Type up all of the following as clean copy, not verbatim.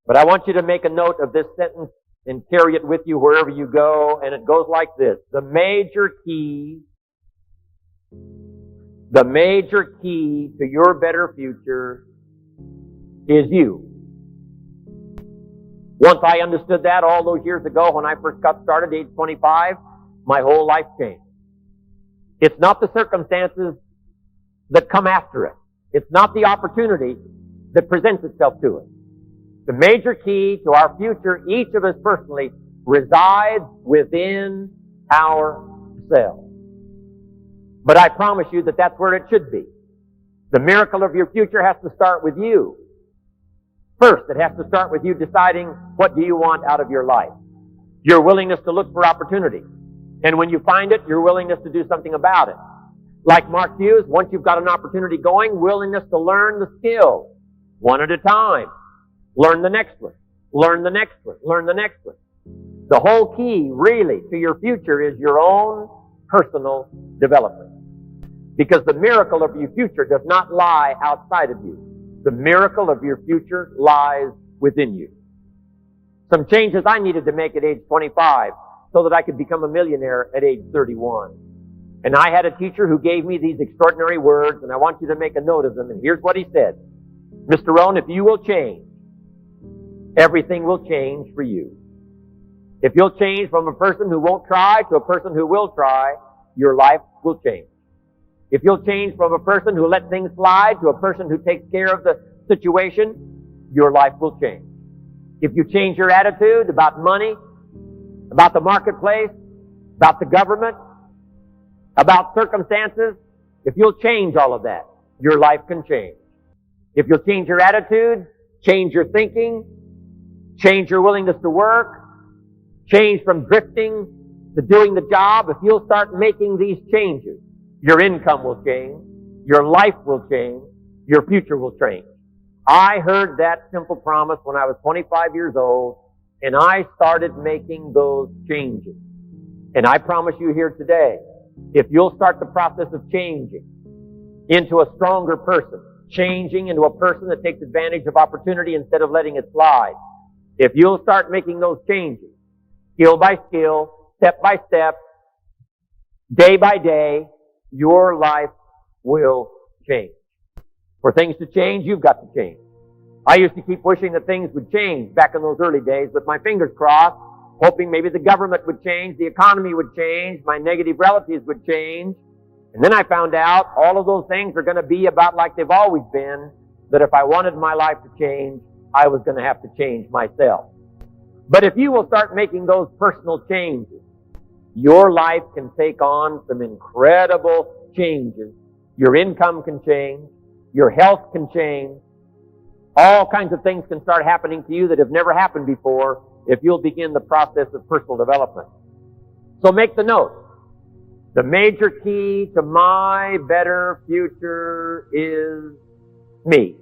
But I want you to make a note of this sentence and carry it with you wherever you go, and it goes like this. The major key to your better future is you. Once I understood that all those years ago when I first got started, age 25, my whole life changed. It's not the circumstances that come after it. It's not the opportunity that presents itself to us. The major key to our future, each of us personally, resides within ourselves. But I promise you that that's where it should be. The miracle of your future has to start with you. First, it has to start with you deciding what do you want out of your life. Your willingness to look for opportunity. And when you find it, your willingness to do something about it. Like Mark Hughes, once you've got an opportunity going, willingness to learn the skills, one at a time. Learn the next one. Learn the next one. Learn the next one. The whole key, really, to your future is your own personal development. Because the miracle of your future does not lie outside of you. The miracle of your future lies within you. Some changes I needed to make at age 25 so that I could become a millionaire at age 31. And I had a teacher who gave me these extraordinary words, and I want you to make a note of them. And here's what he said. Mr. Rohn, if you will change, everything will change for you. If you'll change from a person who won't try to a person who will try, your life will change. If you'll change from a person who lets things slide to a person who takes care of the situation, your life will change. If you change your attitude about money, about the marketplace, about the government, about circumstances, if you'll change all of that, your life can change. If you'll change your attitude, change your thinking, change your willingness to work, change from drifting to doing the job, if you'll start making these changes, your income will change, your life will change, your future will change. I heard that simple promise when I was 25 years old, and I started making those changes. And I promise you here today, if you'll start the process of changing into a stronger person, changing into a person that takes advantage of opportunity instead of letting it slide, if you'll start making those changes, skill by skill, step by step, day by day, your life will change. For things to change, you've got to change. I used to keep wishing that things would change back in those early days with my fingers crossed, hoping maybe the government would change, the economy would change, my negative relatives would change. And then I found out all of those things are going to be about like they've always been, that if I wanted my life to change, I was going to have to change myself. But if you will start making those personal changes, your life can take on some incredible changes. Your income can change. Your health can change. All kinds of things can start happening to you that have never happened before if you'll begin the process of personal development. So make the note. The major key to my better future is me.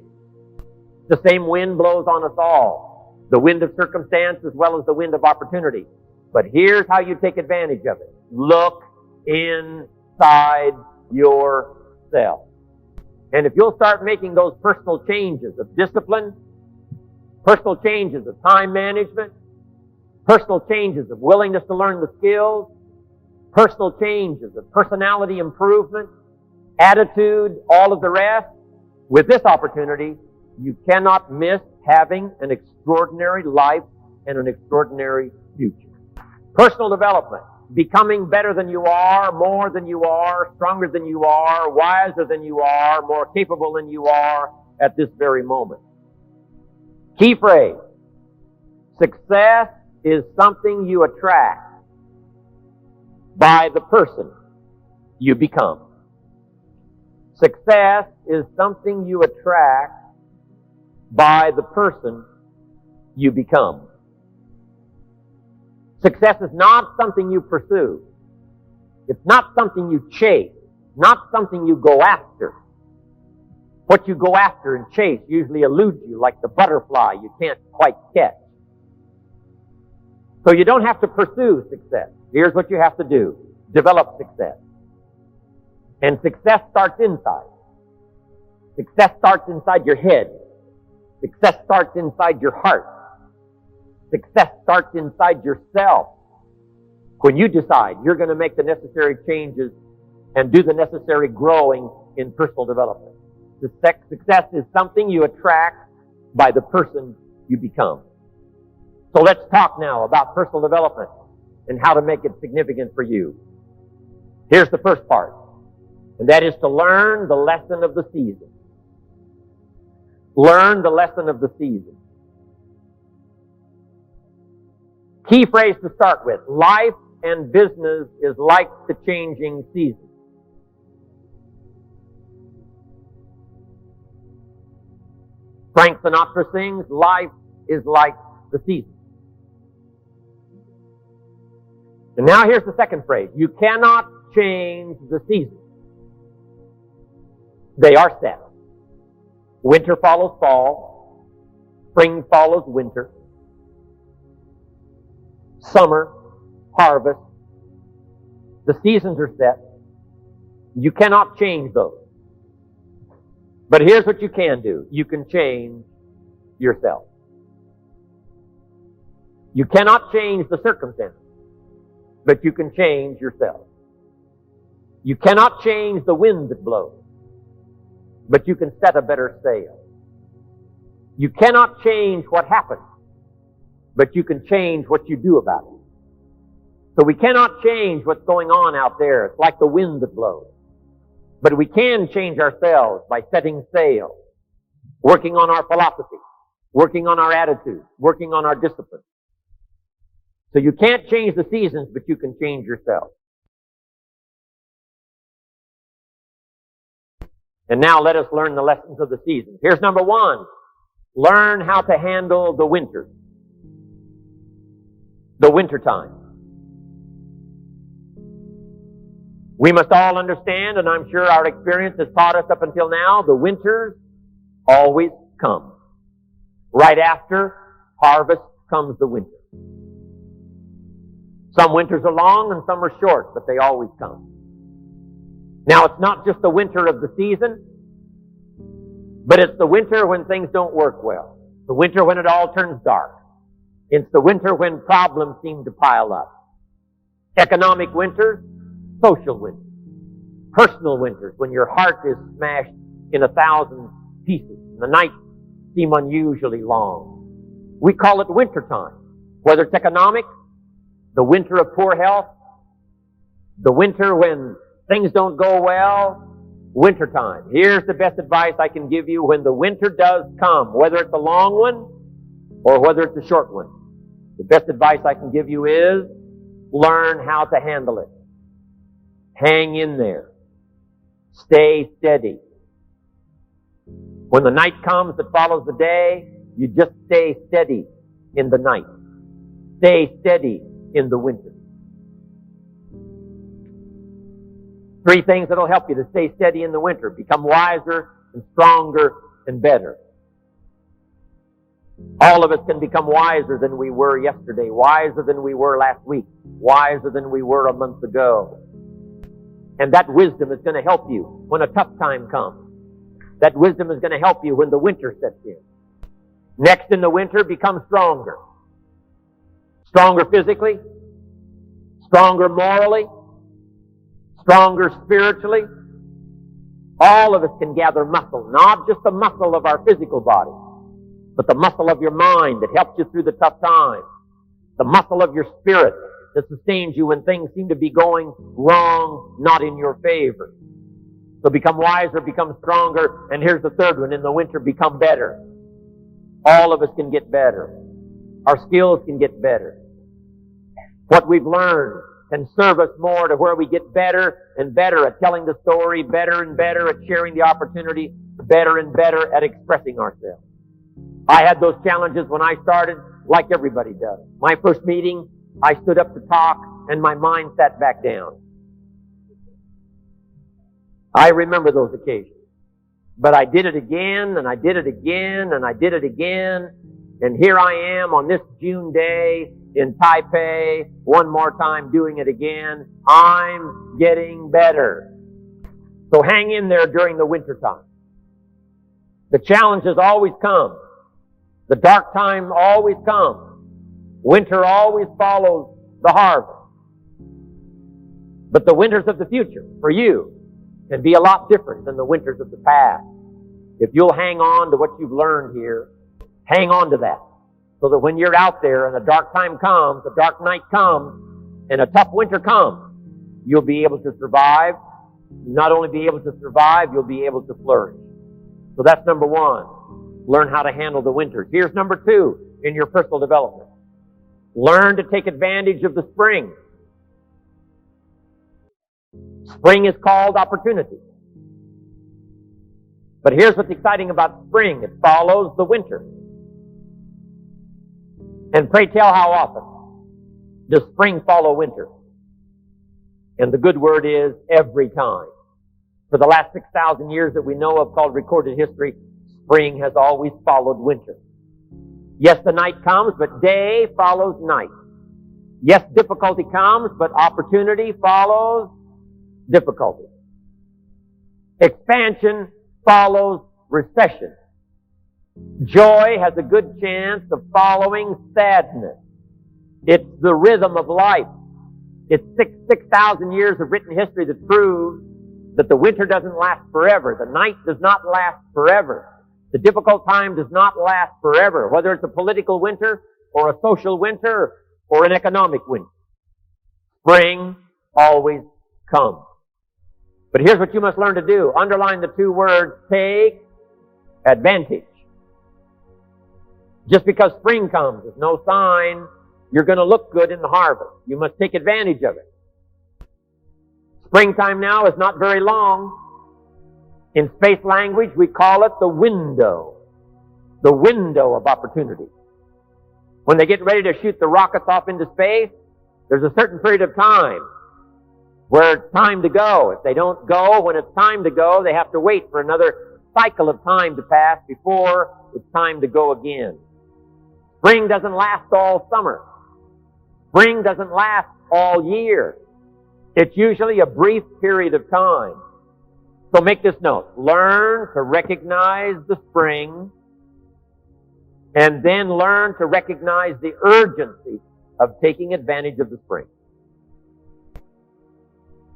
The same wind blows on us all. The wind of circumstance as well as the wind of opportunity. But here's how you take advantage of it. Look inside yourself. And if you'll start making those personal changes of discipline, personal changes of time management, personal changes of willingness to learn the skills, personal changes of personality improvement, attitude, all of the rest, with this opportunity, you cannot miss having an extraordinary life and an extraordinary future. Personal development, becoming better than you are, more than you are, stronger than you are, wiser than you are, more capable than you are at this very moment. Key phrase, success is something you attract by the person you become. Success is something you attract by the person you become. Success is not something you pursue. It's not something you chase. Not something you go after. What you go after and chase usually eludes you like the butterfly you can't quite catch. So you don't have to pursue success. Here's what you have to do. Develop success. And success starts inside. Success starts inside your head. Success starts inside your heart. Success starts inside yourself. When you decide you're going to make the necessary changes and do the necessary growing in personal development. Success is something you attract by the person you become. So let's talk now about personal development and how to make it significant for you. Here's the first part, and that is to learn the lesson of the season. Learn the lesson of the season. Key phrase to start with. Life and business is like the changing season. Frank Sinatra sings, life is like the season. And now here's the second phrase. You cannot change the seasons. They are set. Winter follows fall. Spring follows winter. Summer, harvest. The seasons are set. You cannot change those. But here's what you can do. You can change yourself. You cannot change the circumstances, but you can change yourself. You cannot change the wind that blows, but you can set a better sail. You cannot change what happens, but you can change what you do about it. So we cannot change what's going on out there. It's like the wind that blows. But we can change ourselves by setting sail, working on our philosophy, working on our attitude, working on our discipline. So you can't change the seasons, but you can change yourself. And now let us learn the lessons of the seasons. Here's number one. Learn how to handle the winter. The winter time. We must all understand, and I'm sure our experience has taught us up until now, the winters always come. Right after harvest comes the winter. Some winters are long and some are short, but they always come. Now, it's not just the winter of the season, but it's the winter when things don't work well. The winter when it all turns dark. It's the winter when problems seem to pile up. Economic winters, social winters, personal winters, when your heart is smashed in 1,000 pieces and the nights seem unusually long. We call it winter time. Whether it's economic, the winter of poor health, the winter when things don't go well, winter time. Here's the best advice I can give you when the winter does come, whether it's a long one or whether it's a short one. The best advice I can give you is learn how to handle it. Hang in there. Stay steady. When the night comes that follows the day, you just stay steady in the night. Stay steady in the winter. 3 things that will help you to stay steady in the winter. Become wiser and stronger and better. All of us can become wiser than we were yesterday, wiser than we were last week, wiser than we were a month ago. And that wisdom is going to help you when a tough time comes. That wisdom is going to help you when the winter sets in. Next in the winter, become stronger. Stronger physically, stronger morally, stronger spiritually. All of us can gather muscle, not just the muscle of our physical body, but the muscle of your mind that helps you through the tough times. The muscle of your spirit that sustains you when things seem to be going wrong, not in your favor. So become wiser, become stronger, and here's the third one. In the winter, become better. All of us can get better. Our skills can get better. What we've learned can serve us more to where we get better and better at telling the story, better and better at sharing the opportunity, better and better at expressing ourselves. I had those challenges when I started, like everybody does. My first meeting, I stood up to talk, and my mind sat back down. I remember those occasions. But I did it again, and I did it again, and I did it again. And here I am on this June day in Taipei, one more time doing it again. I'm getting better. So hang in there during the winter time. The challenges always come. The dark time always comes. Winter always follows the harvest. But the winters of the future, for you, can be a lot different than the winters of the past. If you'll hang on to what you've learned here, hang on to that. So that when you're out there and a dark time comes, a dark night comes, and a tough winter comes, you'll be able to survive. Not only be able to survive, you'll be able to flourish. So that's number one. Learn how to handle the winters. Here's number two in your personal development. Learn to take advantage of the spring. Spring is called opportunity. But here's what's exciting about spring. It follows the winter. And pray tell, how often does spring follow winter? And the good word is every time. For the last 6,000 years that we know of, called recorded history, spring has always followed winter. Yes, the night comes, but day follows night. Yes, difficulty comes, but opportunity follows difficulty. Expansion follows recession. Joy has a good chance of following sadness. It's the rhythm of life. It's 6,000 years of written history that proves that the winter doesn't last forever. The night does not last forever. The difficult time does not last forever, whether it's a political winter or a social winter or an economic winter. Spring always comes. But here's what you must learn to do. Underline the two words, take advantage. Just because spring comes is no sign you're going to look good in the harvest. You must take advantage of it. Springtime now is not very long. In space language, we call it the window of opportunity. When they get ready to shoot the rockets off into space, there's a certain period of time where it's time to go. If they don't go when it's time to go, they have to wait for another cycle of time to pass before it's time to go again. Spring doesn't last all summer. Spring doesn't last all year. It's usually a brief period of time. So make this note. Learn to recognize the spring, and then learn to recognize the urgency of taking advantage of the spring.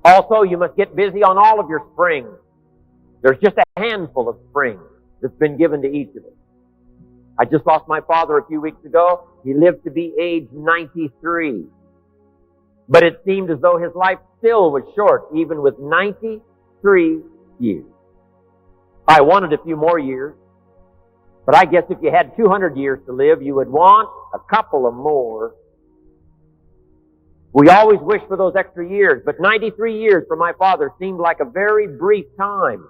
Also, you must get busy on all of your springs. There's just a handful of springs that's been given to each of us. I just lost my father a few weeks ago. He lived to be age 93. But it seemed as though his life still was short, even with 93 years. I wanted a few more years. But I guess if you had 200 years to live, you would want a couple of more. We always wish for those extra years, but 93 years for my father seemed like a very brief time.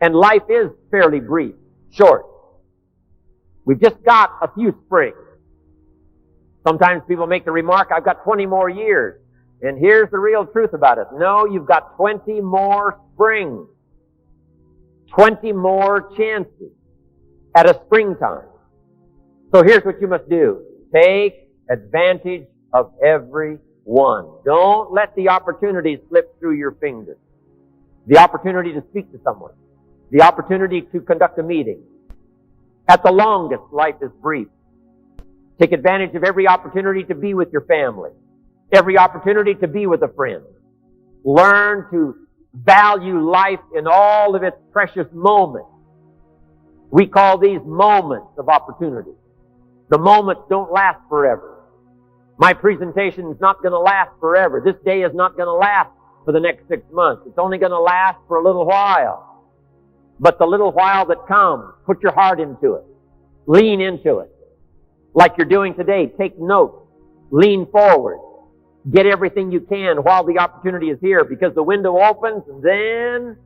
And life is fairly brief, short. We've just got a few springs. Sometimes people make the remark, I've got 20 more years. And here's the real truth about it. No, you've got 20 more springs. 20 more chances at a springtime. So here's what you must do. Take advantage of every one. Don't let the opportunities slip through your fingers. The opportunity to speak to someone. The opportunity to conduct a meeting. At the longest, life is brief. Take advantage of every opportunity to be with your family. Every opportunity to be with a friend. Learn to value life in all of its precious moments. We call these moments of opportunity. The moments don't last forever. My presentation is not going to last forever. This day is not going to last for the next 6 months. It's only going to last for a little while. But the little while that comes, put your heart into it. Lean into it. Like you're doing today, take notes. Lean forward. Get everything you can while the opportunity is here, because the window opens and then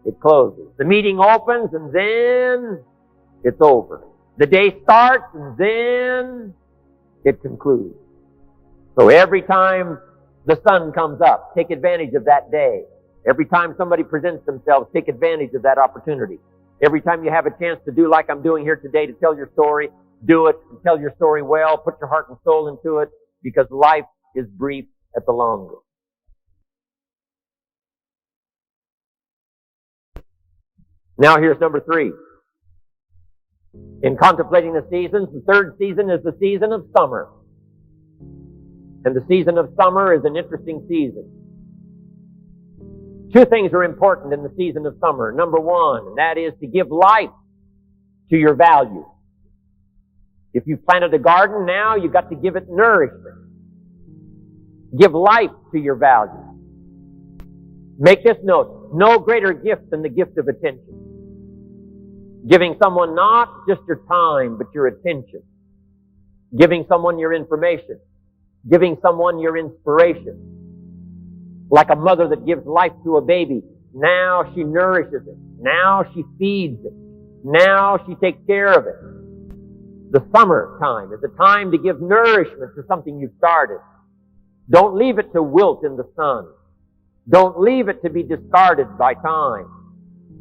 it closes. The meeting opens and then it's over. The day starts and then it concludes. So every time the sun comes up, take advantage of that day. Every time somebody presents themselves, take advantage of that opportunity. Every time you have a chance to do like I'm doing here today, to tell your story, do it and tell your story well. Put your heart and soul into it, because life is brief at the longest. Now here's number 3. In contemplating the seasons, the third season is the season of summer. And the season of summer is an interesting season. Two things are important in the season of summer. Number one, and that is to give life to your values. If you've planted a garden now, you've got to give it nourishment. Give life to your values. Make this note, no greater gift than the gift of attention. Giving someone not just your time, but your attention. Giving someone your information. Giving someone your inspiration. Like a mother that gives life to a baby. Now she nourishes it. Now she feeds it. Now she takes care of it. The summer time is a time to give nourishment to something you've started. Don't leave it to wilt in the sun. Don't leave it to be discarded by time.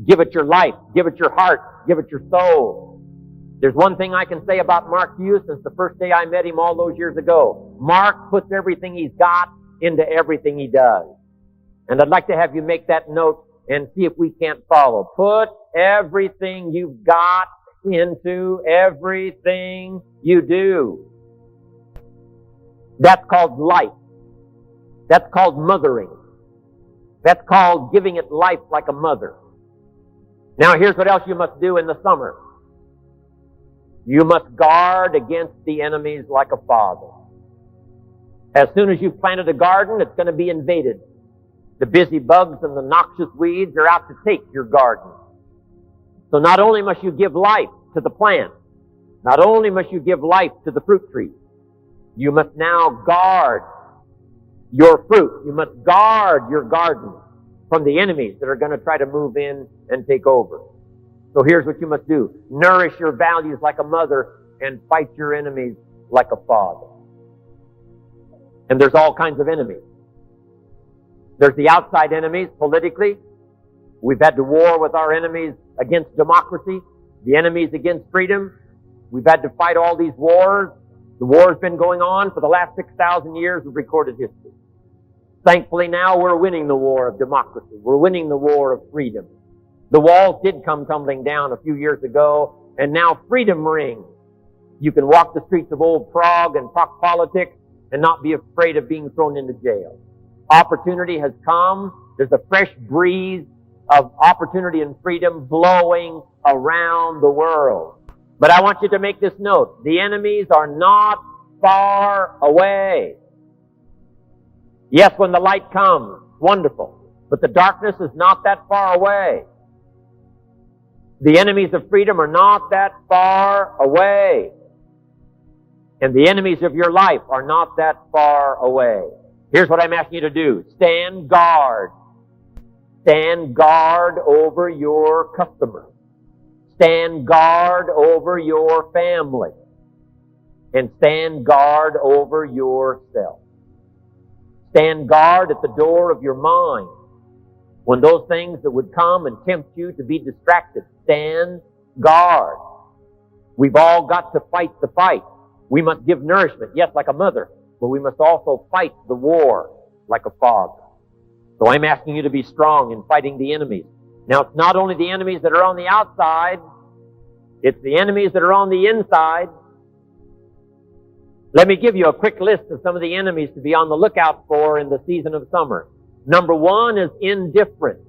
Give it your life. Give it your heart. Give it your soul. There's one thing I can say about Mark Hughes since the first day I met him all those years ago. Mark puts everything he's got into everything he does. And I'd like to have you make that note and see if we can't follow. Put everything you've got into everything you do. That's called life. That's called mothering. That's called giving it life like a mother. Now here's what else you must do in the summer. You must guard against the enemies like a father. As soon as you've planted a garden, it's going to be invaded. The busy bugs and the noxious weeds are out to take your garden. So not only must you give life to the plant, not only must you give life to the fruit tree, you must now guard your fruit. You must guard your garden from the enemies that are going to try to move in and take over. So here's what you must do. Nourish your values like a mother and fight your enemies like a father. And there's all kinds of enemies. There's the outside enemies politically. We've had to war with our enemies against democracy, the enemies against freedom. We've had to fight all these wars. The war's been going on for the last 6,000 years of recorded history. Thankfully now we're winning the war of democracy. We're winning the war of freedom. The walls did come tumbling down a few years ago, and now freedom rings. You can walk the streets of old Prague and talk politics and not be afraid of being thrown into jail. Opportunity has come. There's a fresh breeze of opportunity and freedom blowing around the world. But I want you to make this note. The enemies are not far away. Yes, when the light comes, wonderful. But the darkness is not that far away. The enemies of freedom are not that far away. And the enemies of your life are not that far away. Here's what I'm asking you to do. Stand guard. Stand guard over your customers. Stand guard over your family. And stand guard over yourself. Stand guard at the door of your mind. When those things that would come and tempt you to be distracted, stand guard. We've all got to fight the fight. We must give nourishment, yes, like a mother, but we must also fight the war like a father. So I'm asking you to be strong in fighting the enemies. Now, it's not only the enemies that are on the outside, it's the enemies that are on the inside. Let me give you a quick list of some of the enemies to be on the lookout for in the season of summer. Number one is indifference.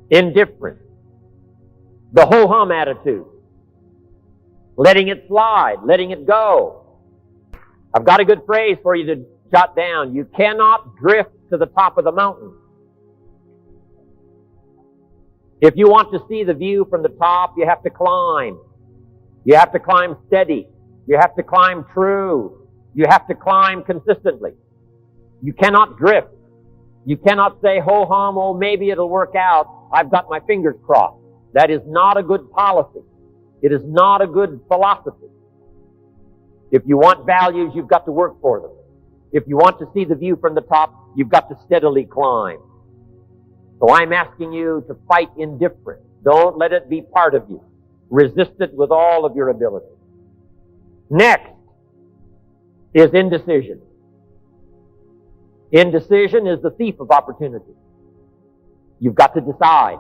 Indifference. The ho-hum attitude. Letting it slide, letting it go. I've got a good phrase for you to jot down. You cannot drift to the top of the mountain. If you want to see the view from the top, you have to climb. You have to climb steady. You have to climb true. You have to climb consistently. You cannot drift. You cannot say, ho-hum, oh, maybe it'll work out. I've got my fingers crossed. That is not a good policy. It is not a good philosophy. If you want values, you've got to work for them. If you want to see the view from the top, you've got to steadily climb. So I'm asking you to fight indifference. Don't let it be part of you. Resist it with all of your ability. Next is indecision. Indecision is the thief of opportunity. You've got to decide.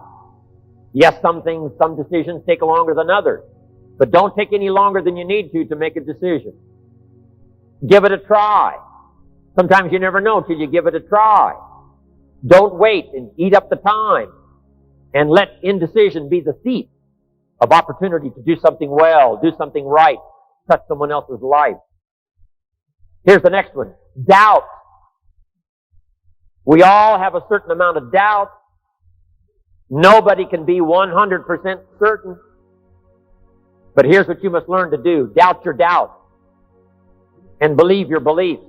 Yes, some decisions take longer than others, but don't take any longer than you need to make a decision. Give it a try. Sometimes you never know till you give it a try. Don't wait and eat up the time and let indecision be the thief of opportunity to do something well, do something right, touch someone else's life. Here's the next one. Doubt. We all have a certain amount of doubt. Nobody can be 100% certain. But here's what you must learn to do. Doubt your doubt. And believe your beliefs.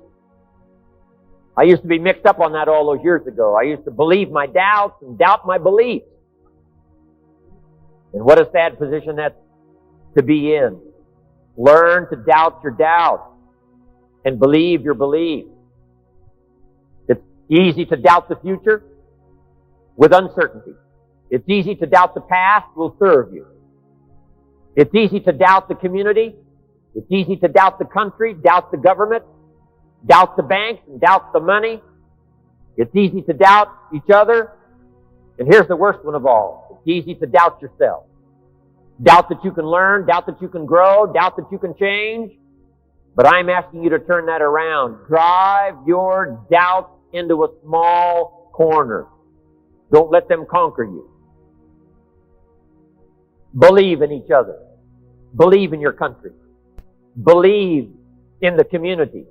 I used to be mixed up on that all those years ago. I used to believe my doubts and doubt my beliefs. And what a sad position that's to be in. Learn to doubt your doubt and believe your beliefs. It's easy to doubt the future with uncertainty. It's easy to doubt the past will serve you. It's easy to doubt the community. It's easy to doubt the country, doubt the government, doubt the banks, and doubt the money. It's easy to doubt each other. And here's the worst one of all. It's easy to doubt yourself. Doubt that you can learn, doubt that you can grow, doubt that you can change. But I'm asking you to turn that around. Drive your doubts into a small corner. Don't let them conquer you. Believe in each other. Believe in your country. Believe in the community.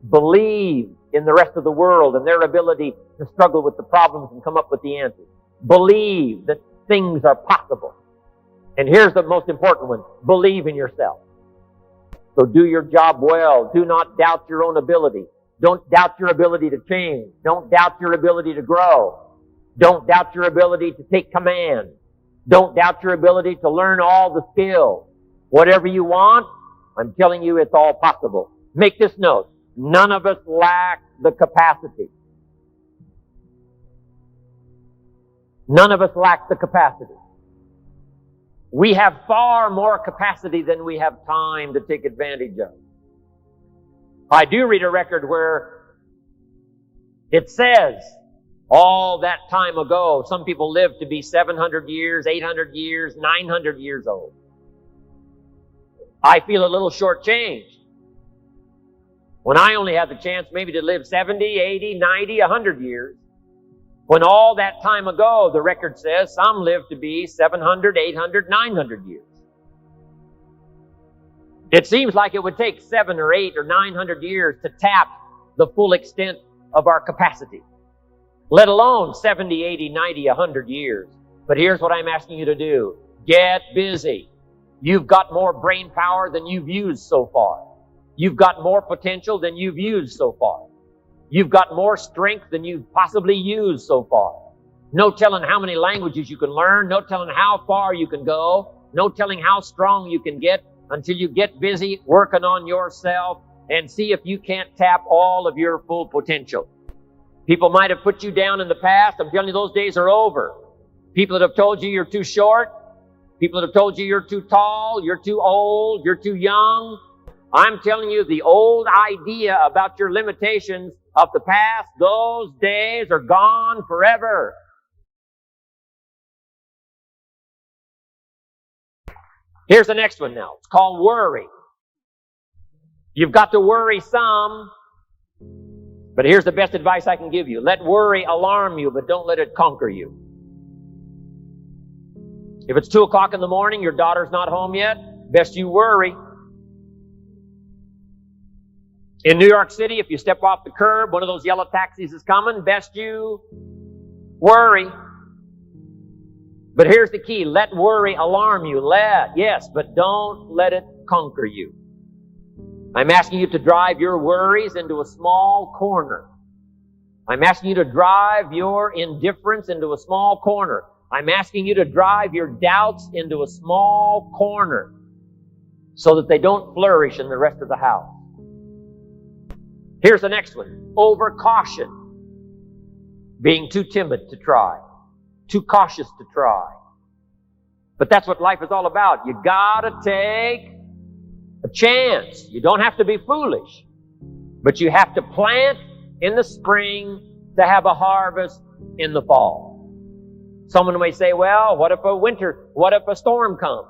Believe in the rest of the world and their ability to struggle with the problems and come up with the answers. Believe that things are possible. And here's the most important one. Believe in yourself. So do your job well. Do not doubt your own ability. Don't doubt your ability to change. Don't doubt your ability to grow. Don't doubt your ability to take command. Don't doubt your ability to learn all the skills. Whatever you want, I'm telling you it's all possible. Make this note. None of us lack the capacity. None of us lack the capacity. We have far more capacity than we have time to take advantage of. I do read a record where it says all that time ago, some people lived to be 700 years, 800 years, 900 years old. I feel a little shortchanged when I only have the chance maybe to live 70, 80, 90, 100 years. When all that time ago, the record says, some lived to be 700, 800, 900 years. It seems like it would take 7 or 8 or 900 years to tap the full extent of our capacity, let alone 70, 80, 90, 100 years. But here's what I'm asking you to do. Get busy. You've got more brain power than you've used so far. You've got more potential than you've used so far. You've got more strength than you've possibly used so far. No telling how many languages you can learn. No telling how far you can go. No telling how strong you can get until you get busy working on yourself and see if you can't tap all of your full potential. People might have put you down in the past. I'm telling you, those days are over. People that have told you you're too short. People that have told you you're too tall, you're too old, you're too young. I'm telling you, the old idea about your limitations of the past, those days are gone forever. Here's the next one now. It's called worry. You've got to worry some, but here's the best advice I can give you. Let worry alarm you, but don't let it conquer you. If it's 2 o'clock in the morning, your daughter's not home yet, best you worry. In New York City, if you step off the curb, one of those yellow taxis is coming, best you worry. But here's the key. Let worry alarm you. Yes, but don't let it conquer you. I'm asking you to drive your worries into a small corner. I'm asking you to drive your indifference into a small corner. I'm asking you to drive your doubts into a small corner so that they don't flourish in the rest of the house. Here's the next one. Over-caution. Being too timid to try. Too cautious to try. But that's what life is all about. You gotta take a chance. You don't have to be foolish. But you have to plant in the spring to have a harvest in the fall. Someone may say, well, what if a storm comes?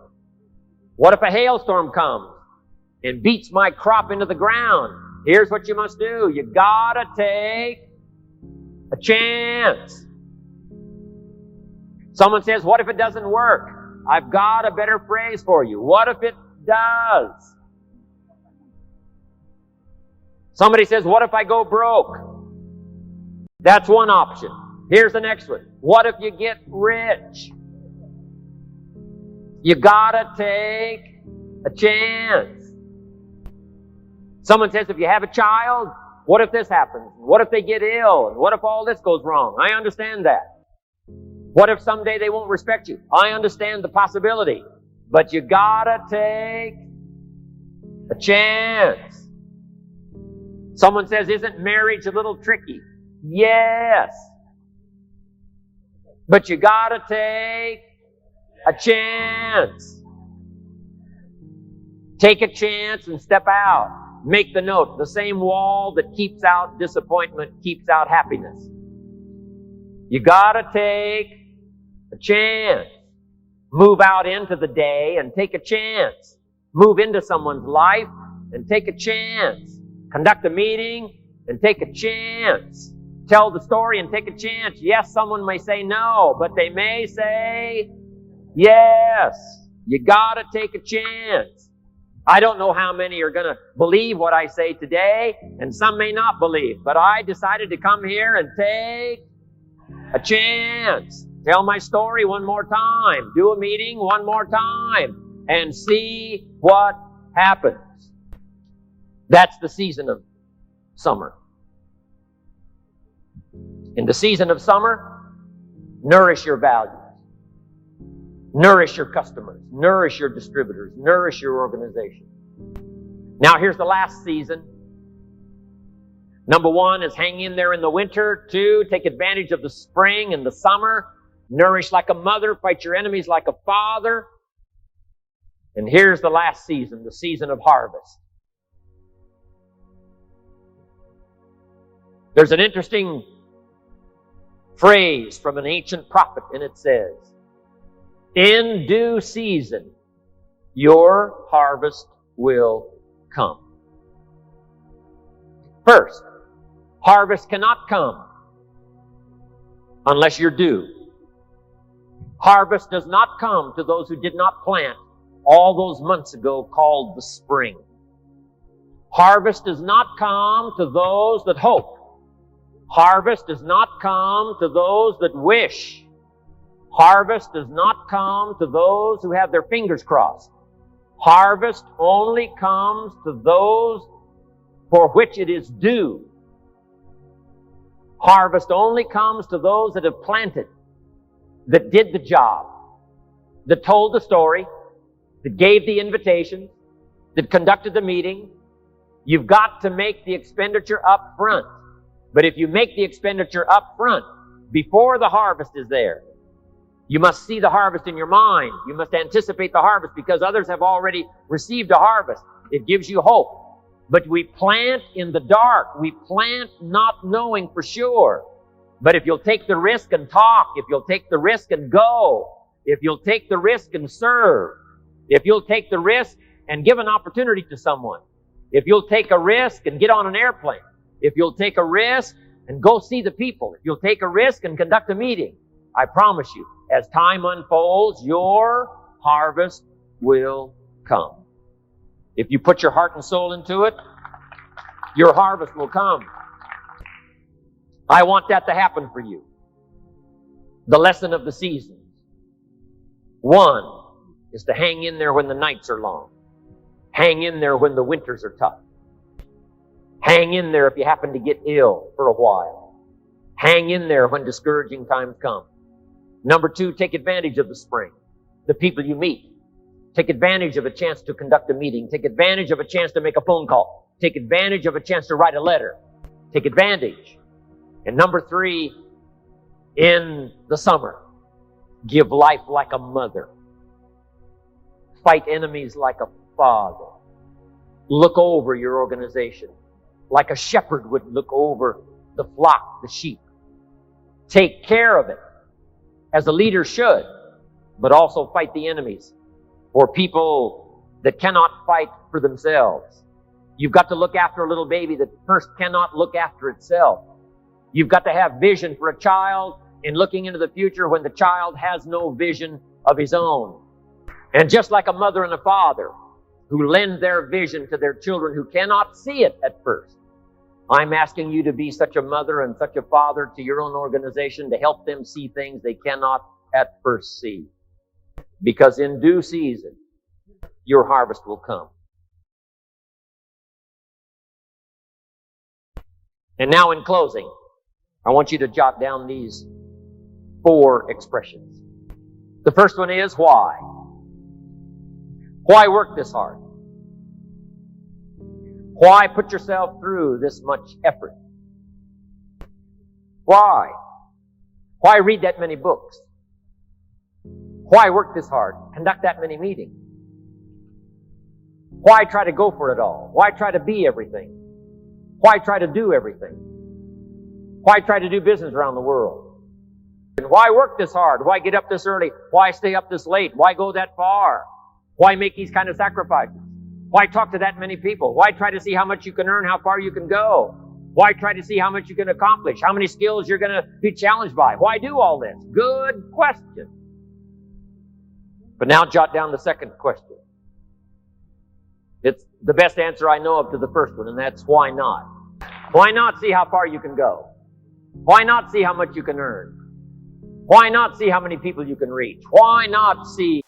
What if a hailstorm comes and beats my crop into the ground? Here's what you must do. You gotta take a chance. Someone says, what if it doesn't work? I've got a better phrase for you. What if it does? Somebody says, what if I go broke? That's one option. Here's the next one. What if you get rich? You gotta take a chance. Someone says, if you have a child, what if this happens? What if they get ill? And what if all this goes wrong? I understand that. What if someday they won't respect you? I understand the possibility. But you gotta take a chance. Someone says, isn't marriage a little tricky? Yes. But you gotta take a chance. Take a chance and step out. Make the note. The same wall that keeps out disappointment keeps out happiness. You gotta take a chance. Move out into the day and take a chance. Move into someone's life and take a chance. Conduct a meeting and take a chance. Tell the story and take a chance. Yes, someone may say no, but they may say yes. You gotta take a chance. I don't know how many are gonna believe what I say today, and some may not believe, but I decided to come here and take a chance. Tell my story one more time. Do a meeting one more time and see what happens. That's the season of summer. In the season of summer, nourish your values. Nourish your customers. Nourish your distributors. Nourish your organization. Now here's the last season. Number 1 is hang in there in the winter. 2, take advantage of the spring and the summer. Nourish like a mother. Fight your enemies like a father. And here's the last season, the season of harvest. There's an interesting phrase from an ancient prophet, and it says, in due season, your harvest will come. First, harvest cannot come unless you're due. Harvest does not come to those who did not plant all those months ago called the spring. Harvest does not come to those that hope. Harvest does not come to those that wish. Harvest does not come to those who have their fingers crossed. Harvest only comes to those for which it is due. Harvest only comes to those that have planted, that did the job, that told the story, that gave the invitation, that conducted the meeting. You've got to make the expenditure up front. But if you make the expenditure up front, before the harvest is there, you must see the harvest in your mind. You must anticipate the harvest because others have already received a harvest. It gives you hope. But we plant in the dark. We plant not knowing for sure. But if you'll take the risk and talk, if you'll take the risk and go, if you'll take the risk and serve, if you'll take the risk and give an opportunity to someone, if you'll take a risk and get on an airplane, if you'll take a risk and go see the people, if you'll take a risk and conduct a meeting, I promise you, as time unfolds, your harvest will come. If you put your heart and soul into it, your harvest will come. I want that to happen for you. The lesson of the seasons. 1 is to hang in there when the nights are long. Hang in there when the winters are tough. Hang in there if you happen to get ill for a while. Hang in there when discouraging times come. Number 2, take advantage of the spring. The people you meet. Take advantage of a chance to conduct a meeting. Take advantage of a chance to make a phone call. Take advantage of a chance to write a letter. Take advantage. And number 3, in the summer, give life like a mother. Fight enemies like a father. Look over your organization like a shepherd would look over the flock, the sheep. Take care of it as a leader should, but also fight the enemies or people that cannot fight for themselves. You've got to look after a little baby that first cannot look after itself. You've got to have vision for a child in looking into the future when the child has no vision of his own. And just like a mother and a father who lend their vision to their children who cannot see it at first, I'm asking you to be such a mother and such a father to your own organization to help them see things they cannot at first see. Because in due season, your harvest will come. And now in closing, I want you to jot down these 4 expressions. The first one is why. Why work this hard? Why put yourself through this much effort? Why? Why read that many books? Why work this hard? Conduct that many meetings? Why try to go for it all? Why try to be everything? Why try to do everything? Why try to do business around the world? And why work this hard? Why get up this early? Why stay up this late? Why go that far? Why make these kind of sacrifices? Why talk to that many people? Why try to see how much you can earn, how far you can go? Why try to see how much you can accomplish, how many skills you're going to be challenged by? Why do all this? Good question. But now jot down the second question. It's the best answer I know of to the first one, and that's why not? Why not see how far you can go? Why not see how much you can earn? Why not see how many people you can reach? Why not see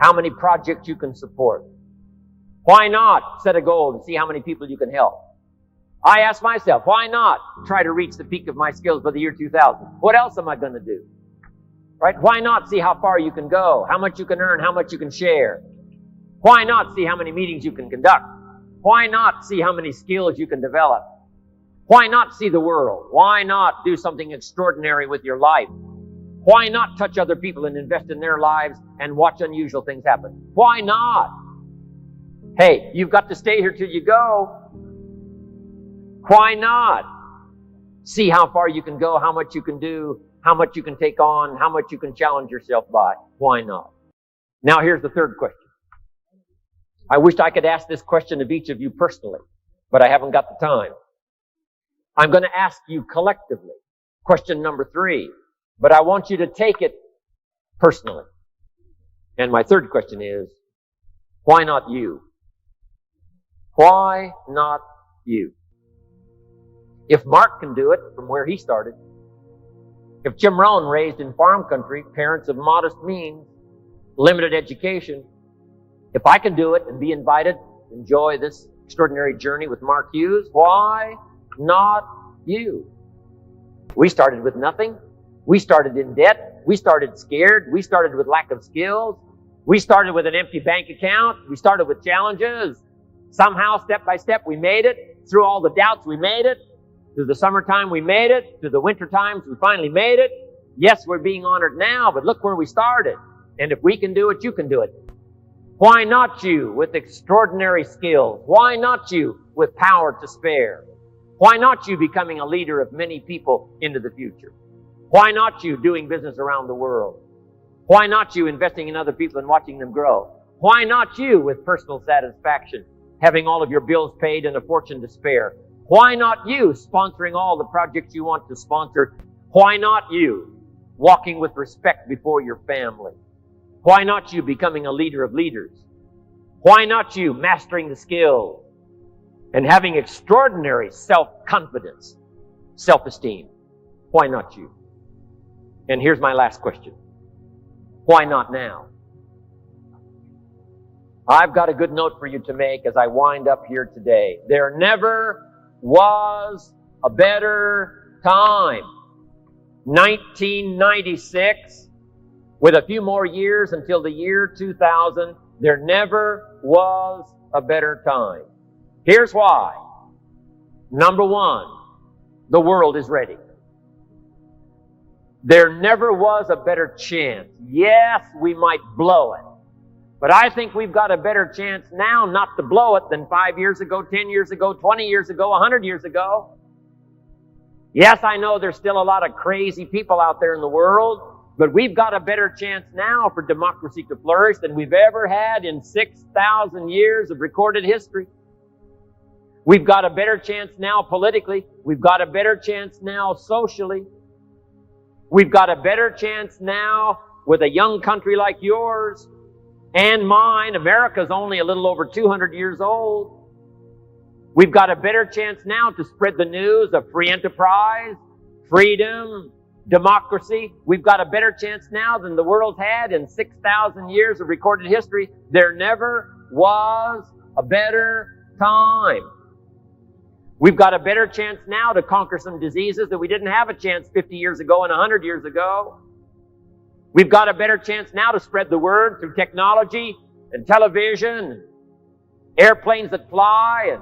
how many projects you can support, Why not set a goal to see how many people you can help? I ask myself, why not try to reach the peak of my skills by the year 2000? What else am I going to do? Right? Why not see how far you can go, how much you can earn, how much you can share? Why not see how many meetings you can conduct? Why not see how many skills you can develop? Why not see the world? Why not do something extraordinary with your life? Why not touch other people and invest in their lives and watch unusual things happen? Why not? Hey, you've got to stay here till you go. Why not? See how far you can go, how much you can do, how much you can take on, how much you can challenge yourself by. Why not? Now here's the third question. I wished I could ask this question of each of you personally, but I haven't got the time. I'm going to ask you collectively. Question number 3. But I want you to take it personally. And my third question is, why not you? Why not you? If Mark can do it from where he started, if Jim Rohn, raised in farm country, parents of modest means, limited education, if I can do it and be invited, enjoy this extraordinary journey with Mark Hughes, why not you? We started with nothing. We started in debt. We started scared. We started with lack of skills. We started with an empty bank account. We started with challenges. Somehow, step by step, we made it. Through all the doubts, we made it. Through the summertime, we made it. Through the winter times, we finally made it. Yes, we're being honored now, but look where we started. And if we can do it, you can do it. Why not you with extraordinary skills? Why not you with power to spare? Why not you becoming a leader of many people into the future? Why not you doing business around the world? Why not you investing in other people and watching them grow? Why not you with personal satisfaction, having all of your bills paid and a fortune to spare? Why not you sponsoring all the projects you want to sponsor? Why not you walking with respect before your family? Why not you becoming a leader of leaders? Why not you mastering the skills and having extraordinary self-confidence, self-esteem? Why not you? And here's my last question. Why not now? I've got a good note for you to make as I wind up here today. There never was a better time. 1996, with a few more years until the year 2000, there never was a better time. Here's why. Number 1, the world is ready. There never was a better chance. Yes, we might blow it. But I think we've got a better chance now not to blow it than 5 years ago, 10 years ago, 20 years ago, 100 years ago. Yes, I know there's still a lot of crazy people out there in the world, but we've got a better chance now for democracy to flourish than we've ever had in 6,000 years of recorded history. We've got a better chance now politically. We've got a better chance now socially. We've got a better chance now with a young country like yours and mine. America's only a little over 200 years old. We've got a better chance now to spread the news of free enterprise, freedom, democracy. We've got a better chance now than the world's had in 6,000 years of recorded history. There never was a better time. We've got a better chance now to conquer some diseases that we didn't have a chance 50 years ago and 100 years ago. We've got a better chance now to spread the word through technology and television, airplanes that fly, and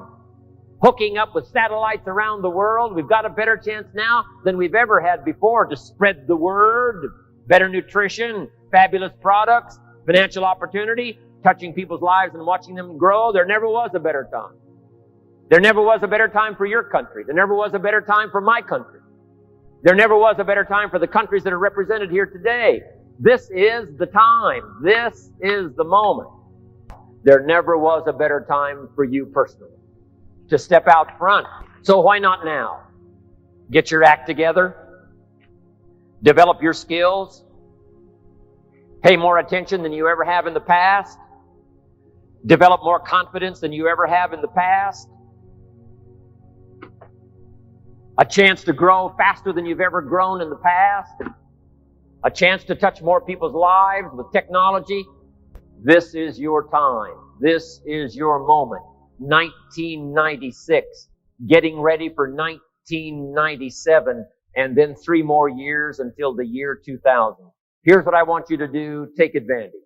hooking up with satellites around the world. We've got a better chance now than we've ever had before to spread the word, better nutrition, fabulous products, financial opportunity, touching people's lives and watching them grow. There never was a better time. There never was a better time for your country. There never was a better time for my country. There never was a better time for the countries that are represented here today. This is the time. This is the moment. There never was a better time for you personally to step out front. So why not now? Get your act together. Develop your skills. Pay more attention than you ever have in the past. Develop more confidence than you ever have in the past. A chance to grow faster than you've ever grown in the past. A chance to touch more people's lives with technology. This is your time. This is your moment. 1996, getting ready for 1997, and then 3 more years until the year 2000. Here's what I want you to do. Take advantage.